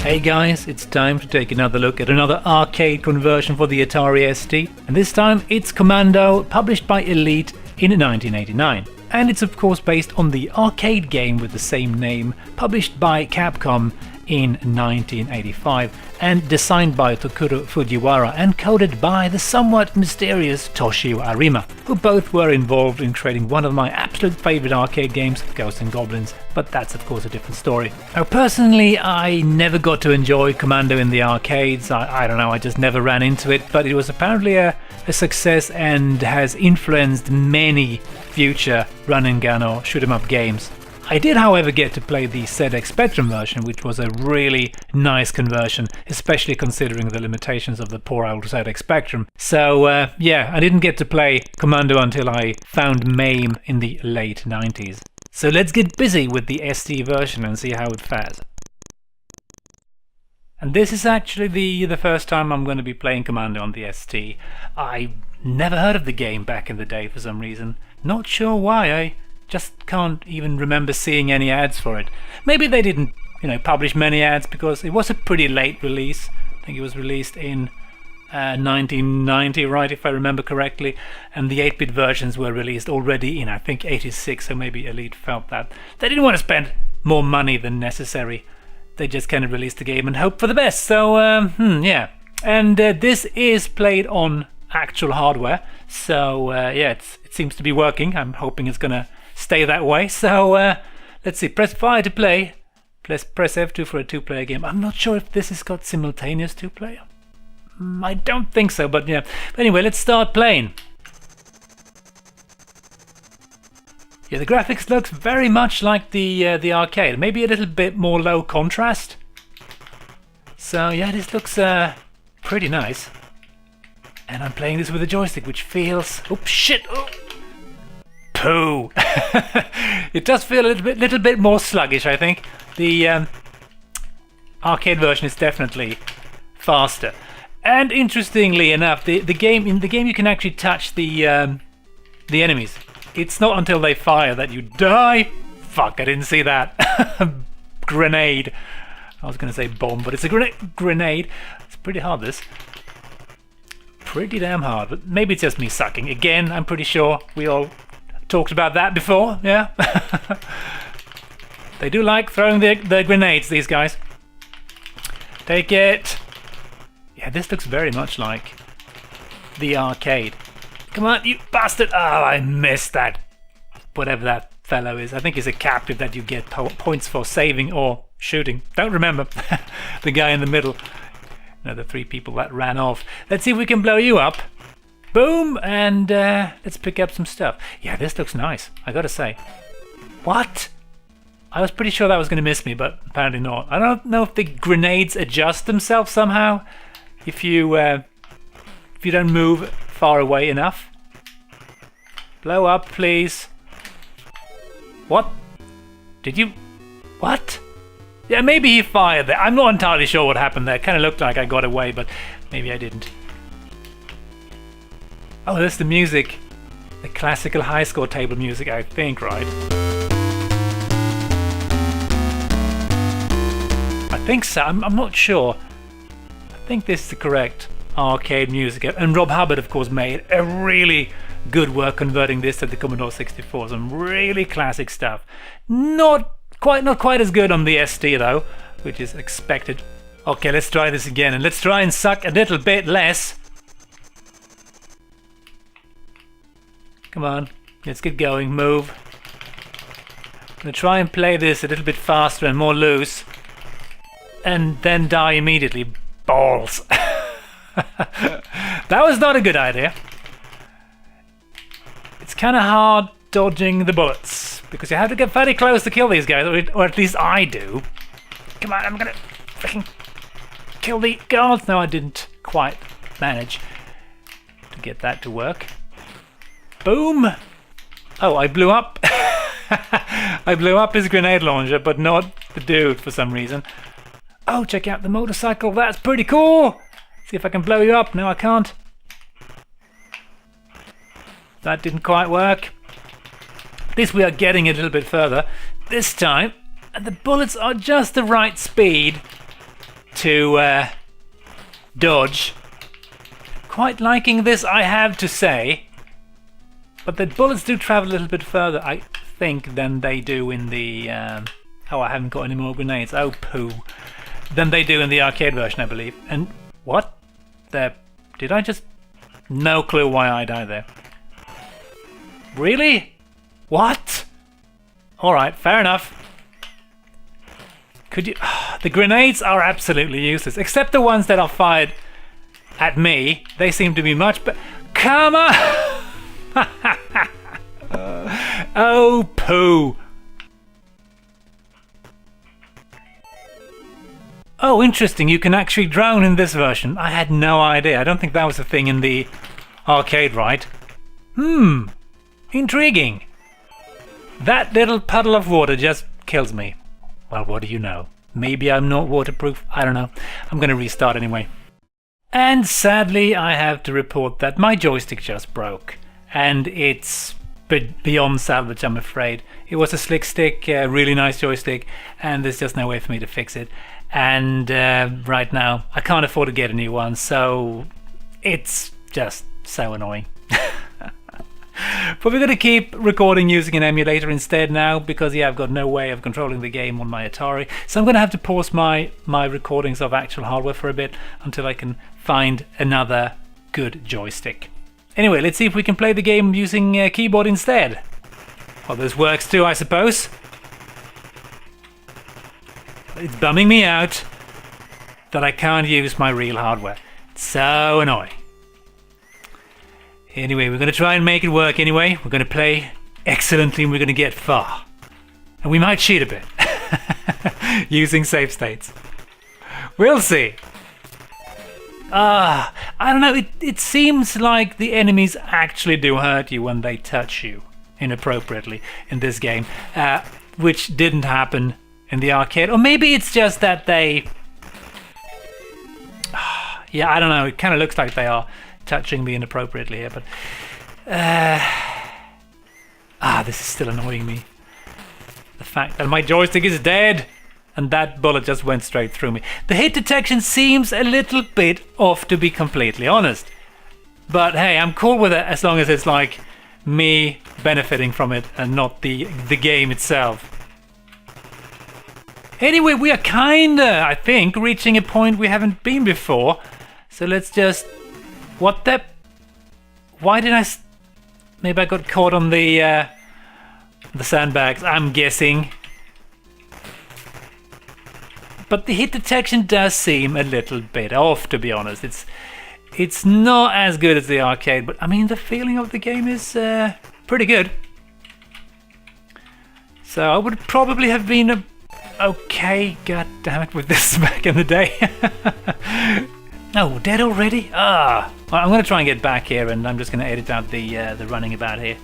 Hey guys, it's time to take another look at another arcade conversion for the Atari ST, and this time it's Commando, published by Elite in 1989. And it's of course based on the arcade game with the same name, published by Capcom in 1985 and designed by Tokuro Fujiwara and coded by the somewhat mysterious Toshio Arima, who both were involved in creating one of my absolute favorite arcade games, Ghosts and Goblins, but that's of course a different story. Now personally, I never got to enjoy Commando in the arcades. I don't know, I just never ran into it, but it was apparently a success and has influenced many future run and gun or shoot 'em up games. I did, however, get to play the ZX Spectrum version, which was a really nice conversion, especially considering the limitations of the poor old ZX Spectrum. So yeah, I didn't get to play Commando until I found MAME in the late 90s. So let's get busy with the ST version and see how it fares. And this is actually the first time I'm going to be playing Commando on the ST. I never heard of the game back in the day for some reason. Not sure why, I just can't even remember seeing any ads for it. Maybe they didn't, publish many ads because it was a pretty late release. I think it was released in 1990, right, if I remember correctly, and the 8-bit versions were released already in, I think, 86, so maybe Elite felt that they didn't want to spend more money than necessary. They just kind of released the game and hope for the best. So, yeah. And this is played on actual hardware, so yeah, it seems to be working. I'm hoping it's gonna stay that way. So let's see, press fire to play, press F2 for a 2-player game. I'm not sure if this has got simultaneous 2-player. I don't think so, but yeah. But anyway, let's start playing. Yeah, the graphics looks very much like the arcade, maybe a little bit more low contrast. So yeah, this looks pretty nice. And I'm playing this with a joystick, which feels... Oh shit! Oh. Poo! It does feel a little bit more sluggish, I think. The arcade version is definitely faster. And interestingly enough, in the game you can actually touch the enemies. It's not until they fire that you die. Fuck! I didn't see that. Grenade. I was going to say bomb, but it's a grenade. It's pretty hard, this. Pretty damn hard, but maybe it's just me sucking. Again, I'm pretty sure we all talked about that before, yeah? They do like throwing the grenades, these guys. Take it. Yeah, this looks very much like the arcade. Come on, you bastard! Oh, I missed that. Whatever that fellow is. I think he's a captive that you get points for saving or shooting. Don't remember. The guy in the middle. No, the 3 people that ran off. Let's see if we can blow you up. Boom! And let's pick up some stuff. Yeah, this looks nice, I gotta say. What? I was pretty sure that was going to miss me, but apparently not. I don't know if the grenades adjust themselves somehow. If you don't move far away enough. Blow up, please. What? Did you... What? Yeah, maybe he fired there. I'm not entirely sure what happened there. It kind of looked like I got away, but maybe I didn't. Oh, that's the music. The classical high score table music, I think, right? I think so. I'm not sure. I think this is the correct arcade music. And Rob Hubbard, of course, made a really good work converting this to the Commodore 64. Some really classic stuff. Not quite as good on the ST though, which is expected. Okay, let's try this again, and let's try and suck a little bit less. Come on, let's get going, move. I'm gonna try and play this a little bit faster and more loose, and then die immediately. Balls. That was not a good idea. It's kind of hard dodging the bullets, because you have to get very close to kill these guys, or at least I do. Come on, I'm gonna freaking kill the guards. No, I didn't quite manage to get that to work. Boom! Oh, I blew up. I blew up his grenade launcher, but not the dude for some reason. Oh, check out the motorcycle. That's pretty cool. See if I can blow you up. No, I can't. That didn't quite work. At least we are getting a little bit further this time, and the bullets are just the right speed to dodge. Quite liking this, I have to say. But the bullets do travel a little bit further, I think, than they do in the... oh, I haven't got any more grenades. Oh, poo. Than they do in the arcade version, I believe. And what? There. Did I just... No clue why I died there. Really? What? Alright, fair enough. Could you... The grenades are absolutely useless. Except the ones that are fired at me. They seem to be much better. Come on! Oh, poo. Oh, interesting. You can actually drown in this version. I had no idea. I don't think that was a thing in the arcade, right? Intriguing. That little puddle of water just kills me. Well, what do you know? Maybe I'm not waterproof. I don't know. I'm going to restart anyway. And sadly, I have to report that my joystick just broke. And it's beyond salvage, I'm afraid. It was a slick stick, really nice joystick, and there's just no way for me to fix it. And right now, I can't afford to get a new one, so it's just so annoying. But we're going to keep recording using an emulator instead now, because yeah, I've got no way of controlling the game on my Atari. So I'm going to have to pause my recordings of actual hardware for a bit until I can find another good joystick. Anyway, let's see if we can play the game using a keyboard instead. Well, this works too, I suppose. It's bumming me out that I can't use my real hardware. It's so annoying. Anyway, we're going to try and make it work anyway. We're going to play excellently and we're going to get far. And we might cheat a bit. Using save states. We'll see. I don't know, it seems like the enemies actually do hurt you when they touch you inappropriately in this game, which didn't happen in the arcade. Or maybe it's just that they... yeah, I don't know, it kind of looks like they are touching me inappropriately here, but... this is still annoying me. The fact that my joystick is dead! And that bullet just went straight through me. The hit detection seems a little bit off, to be completely honest. But hey, I'm cool with it as long as it's like me benefiting from it and not the game itself. Anyway, we are kinda, I think, reaching a point we haven't been before. So let's just... What the... Why did I... Maybe I got caught on the sandbags, I'm guessing. But the hit detection does seem a little bit off, to be honest. It's not as good as the arcade, but I mean the feeling of the game is pretty good. So I would probably have been okay, god damn it, with this back in the day. Oh, dead already? Well, I'm going to try and get back here, and I'm just going to edit out the running about here.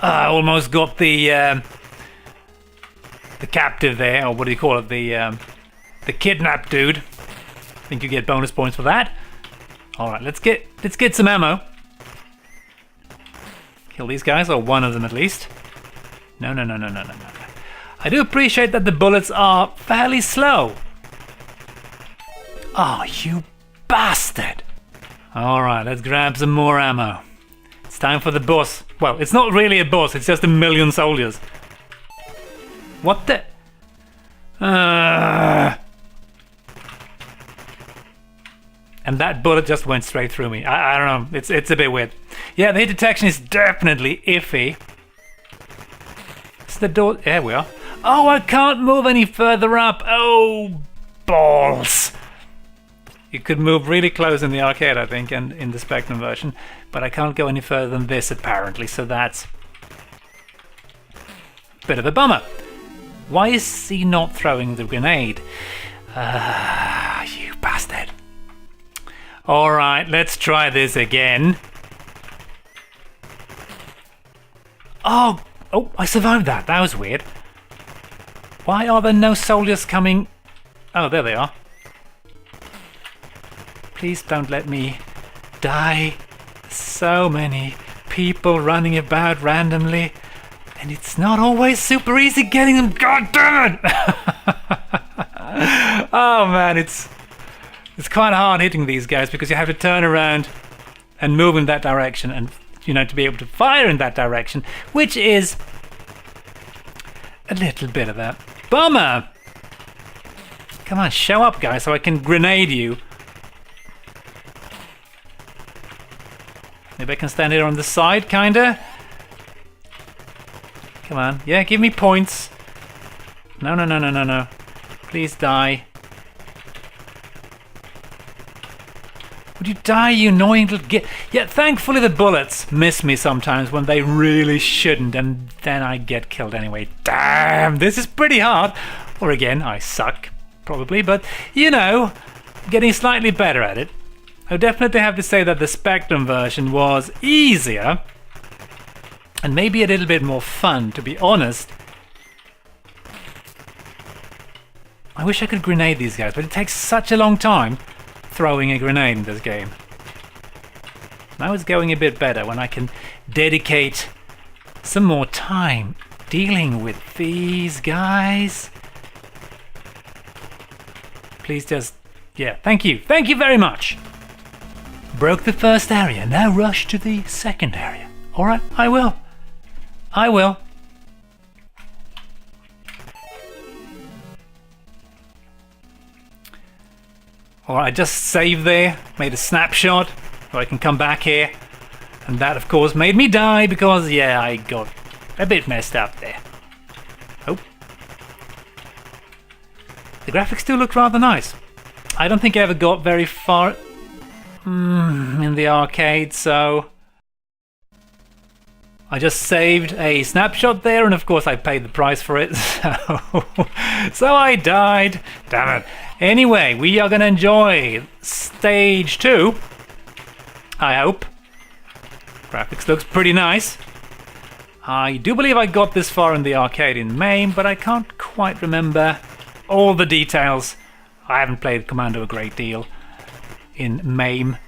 I almost got the captive there, or what do you call it, the kidnapped dude. I think you get bonus points for that. All right, let's get some ammo. Kill these guys, or one of them at least. No. I do appreciate that the bullets are fairly slow. Oh, you bastard! All right, let's grab some more ammo. It's time for the boss. Well, it's not really a boss, it's just a million soldiers. What the... And that bullet just went straight through me. I don't know, it's a bit weird. Yeah, the hit detection is definitely iffy. It's the door... There we are. Oh, I can't move any further up. Oh, balls. You could move really close in the arcade, I think, and in the Spectrum version. But I can't go any further than this, apparently, so that's... a bit of a bummer. Why is he not throwing the grenade? You bastard. Alright, let's try this again. Oh, I survived that. That was weird. Why are there no soldiers coming? Oh, there they are. Please don't let me die. So many people running about randomly. And it's not always super easy getting them. God damn it! Oh man, it's quite hard hitting these guys because you have to turn around and move in that direction, and you know, to be able to fire in that direction, which is a little bit of a bummer. Come on, show up, guys, so I can grenade you. Maybe I can stand here on the side, kinda. Come on, yeah, give me points. No, no, no, no, no, no. Please die. Would you die, you annoying little git? Yeah, thankfully the bullets miss me sometimes when they really shouldn't, and then I get killed anyway. Damn, this is pretty hard. Or again, I suck, probably, but you know, getting slightly better at it. I definitely have to say that the Spectrum version was easier, and maybe a little bit more fun, to be honest. I wish I could grenade these guys, but it takes such a long time throwing a grenade in this game. Now it's going a bit better when I can dedicate some more time dealing with these guys. Please just... yeah, thank you. Thank you very much. Broke the first area, now rush to the second area. Alright, I will. I will. Alright, I just saved there, made a snapshot, so I can come back here. And that, of course, made me die because, yeah, I got a bit messed up there. Oh. The graphics do look rather nice. I don't think I ever got very far in the arcade, so... I just saved a snapshot there, and of course I paid the price for it, so I died. Damn it. Anyway, we are going to enjoy stage 2, I hope. Graphics looks pretty nice. I do believe I got this far in the arcade in MAME, but I can't quite remember all the details. I haven't played Commando a great deal in MAME.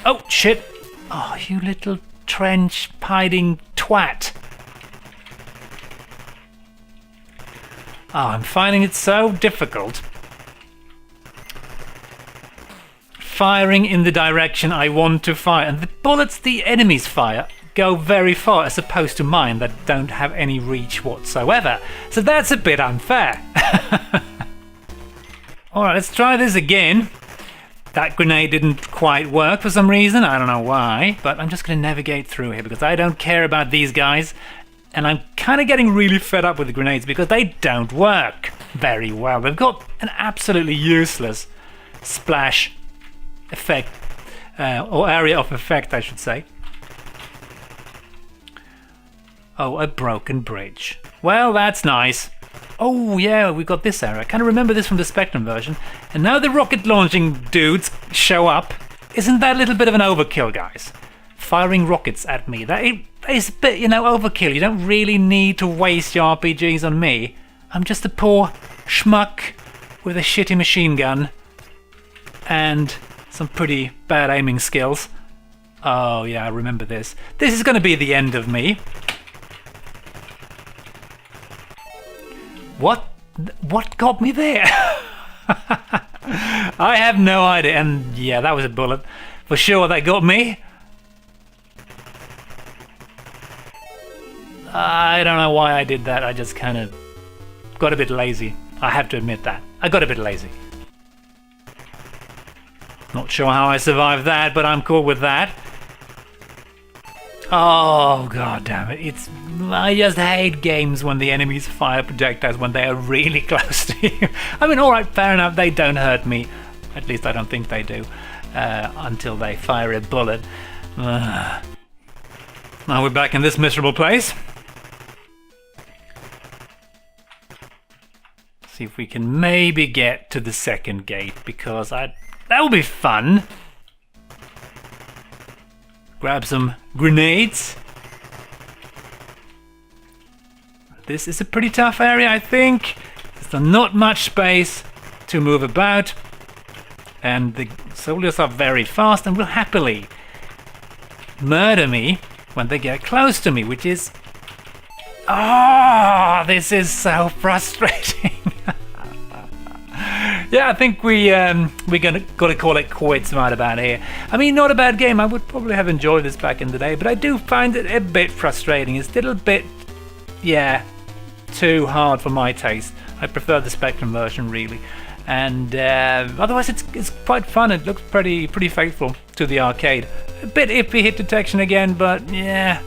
Oh, shit. Oh, you little trench-hiding twat. Oh, I'm finding it so difficult firing in the direction I want to fire. And the bullets the enemies fire go very far as opposed to mine that don't have any reach whatsoever. So that's a bit unfair. Alright, let's try this again. That grenade didn't quite work for some reason, I don't know why, but I'm just going to navigate through here because I don't care about these guys, and I'm kind of getting really fed up with the grenades because they don't work very well. They've got an absolutely useless splash effect, or area of effect, I should say. Oh, a broken bridge. Well, that's nice. Oh yeah, we got this area. I kind of remember this from the Spectrum version. And now the rocket launching dudes show up. Isn't that a little bit of an overkill, guys? Firing rockets at me. That is a bit, you know, overkill. You don't really need to waste your RPGs on me. I'm just a poor schmuck with a shitty machine gun and some pretty bad aiming skills. Oh yeah, I remember this. This is going to be the end of me. What got me there? I have no idea. And yeah, that was a bullet. For sure that got me. I don't know why I did that. I just kind of got a bit lazy. I have to admit that. I got a bit lazy. Not sure how I survived that, but I'm cool with that. Oh god damn it, I just hate games when the enemies fire projectiles when they are really close to you. I mean, alright, fair enough, they don't hurt me. At least I don't think they do. Until they fire a bullet. Now we're back in this miserable place. See if we can maybe get to the second gate, because that will be fun. Grab some grenades. This is a pretty tough area, I think. There's not much space to move about, and the soldiers are very fast and will happily murder me when they get close to me, which is... oh, this is so frustrating. Yeah, I think we're gotta call it quits right about here. I mean, not a bad game. I would probably have enjoyed this back in the day, but I do find it a bit frustrating. It's a little bit, yeah, too hard for my taste. I prefer the Spectrum version, really. And otherwise, it's quite fun. It looks pretty faithful to the arcade. A bit iffy hit detection again, but yeah.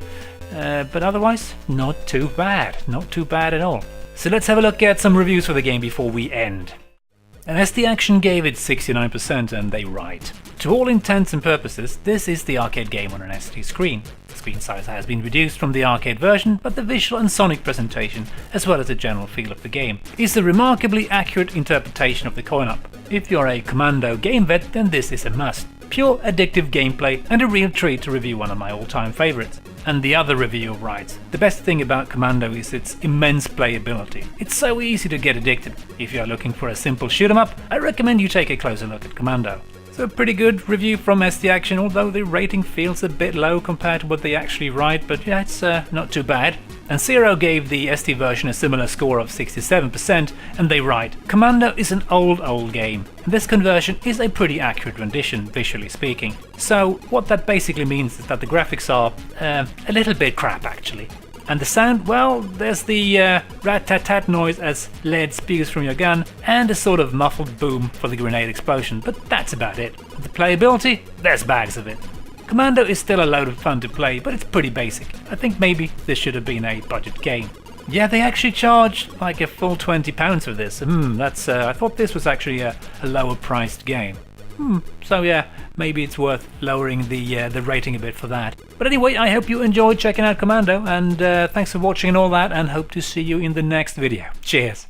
But otherwise, not too bad. Not too bad at all. So let's have a look at some reviews for the game before we end. And ST Action gave it 69%, and they write: to all intents and purposes, this is the arcade game on an ST screen. The screen size has been reduced from the arcade version, but the visual and sonic presentation, as well as the general feel of the game, is a remarkably accurate interpretation of the coin-op. If you're a Commando game vet, then this is a must. Pure addictive gameplay and a real treat to review one of my all-time favorites. And the other reviewer writes: the best thing about Commando is its immense playability. It's so easy to get addicted. If you're looking for a simple shoot 'em up, I recommend you take a closer look at Commando. So a pretty good review from ST Action, although the rating feels a bit low compared to what they actually write, but yeah, it's not too bad. And Zero gave the ST version a similar score of 67%, and they write: Commando is an old game, and this conversion is a pretty accurate rendition, visually speaking. So what that basically means is that the graphics are a little bit crap, actually. And the sound, well, there's the rat-tat-tat noise as lead spews from your gun, and a sort of muffled boom for the grenade explosion, but that's about it. The playability, there's bags of it. Commando is still a load of fun to play, but it's pretty basic. I think maybe this should have been a budget game. Yeah, they actually charged like a full £20 for this. I thought this was actually a lower priced game. So yeah, maybe it's worth lowering the rating a bit for that. But anyway, I hope you enjoyed checking out Commando, and thanks for watching and all that, and hope to see you in the next video. Cheers!